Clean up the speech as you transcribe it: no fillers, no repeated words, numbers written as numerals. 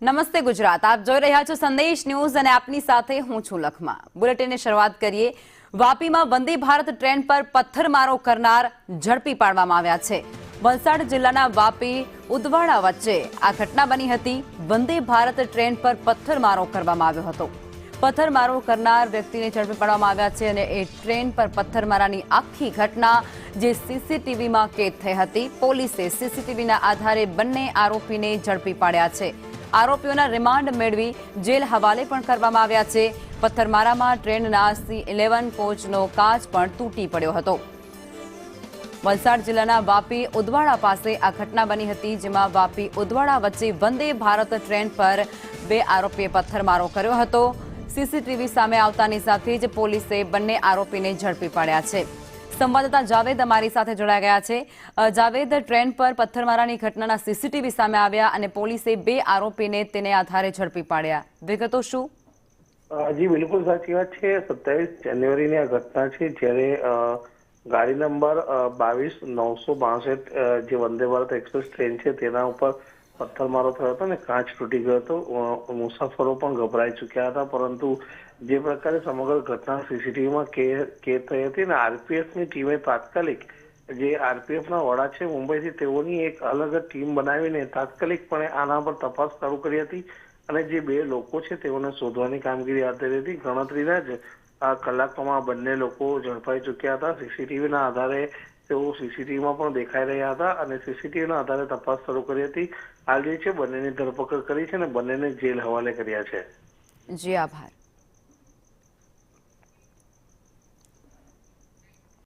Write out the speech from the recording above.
નમસ્તે ગુજરાત, આપ જોઈ રહ્યા છો સંદેશ ન્યૂઝ અને આપની સાથે હું છું લખમા। બુલેટિનની શરૂઆત કરીએ। વાપીમાં વંદે ભારત ટ્રેન પર પથ્થરમારો કરનાર ઝડપી પાડવામાં આવ્યા છે। વલસાડ જિલ્લાના વાપી ઉદવાડા વચ્ચે આ ઘટના બની હતી। વંદે ભારત ટ્રેન પર પથ્થરમારો કરવામાં આવ્યો હતો। પથ્થરમારો કરનાર વ્યક્તિને ઝડપી પાડવામાં આવ્યા છે અને એ ટ્રેન પર પથ્થરમારાની આખી ઘટના જે સીસીટીવીમાં કેદ થઈ હતી। પોલીસે સીસીટીવીના આધારે બંને આરોપીને ઝડપી પાડ્યા છે। આરોપીઓના રિમાન્ડ મેળવી જેલ હવાલે પણ કરવામાં આવ્યા છે। પથ્થરમારામાં ટ્રેનના C11 કોચનો કાચ પણ તૂટી પડ્યો હતો। વલસાડ જિલ્લાના વાપી ઉદવાડા પાસે આ ઘટના બની હતી, જેમાં વાપી ઉદવાડા વચ્ચે વંદે ભારત ટ્રેન પર બે આરોપીએ પથ્થરમારો કર્યો હતો। સીસીટીવી સામે આવતાની સાથે જ પોલીસે બંને આરોપીને ઝડપી પાડ્યા છે। સંવાદદાતા જાવેદ અમારી સાથે જોડાઈ ગયા છે। જાવેદ, ટ્રેન પર પથ્થરમારાની ઘટનાના સીસીટીવી સામે આવ્યા અને પોલીસે બે આરોપીને તેને આધારે ઝડપી પાડ્યા, વિગતો શું? જી બિલકુલ સાચી વાત છે। 27 જાન્યુઆરીની આ ઘટના છે, જ્યારે ગાડી નંબર 22-962 જે વંદે ભારત એક્સપ્રેસ ટ્રેન છે તેના ઉપર પથ્થરમારો થયો હતો અને કાચ તૂટી ગયો હતો। મુસાફરો પણ ગભરાઈ ચૂક્યા હતા, પરંતુ જે પ્રકારે સમગ્ર ઘટના સીસીટીવીમાં કેદ થઈ હતી અને આરપીએફની ટીમે તાત્કાલિક જે આરપીએફના વડા છે મુંબઈથી, તેઓની એક અલગ જ ટીમ બનાવીને તાત્કાલિકપણે આના પર તપાસ શરૂ કરી હતી અને જે બે લોકો છે તેઓને શોધવાની કામગીરી હાથ ધરી હતી। ગણતરીના જ કલાકોમાં બંને લોકો ઝડપાઈ ચૂક્યા હતા। સીસીટીવીના આધારે તેઓ સીસીટીવીમાં પણ દેખાઈ રહ્યા હતા અને સીસીટીવીના આધારે તપાસ શરૂ કરી હતી। હાલ જે છે બંનેની ધરપકડ કરી છે અને બંનેને જેલ હવાલે કર્યા છે। જી આભાર।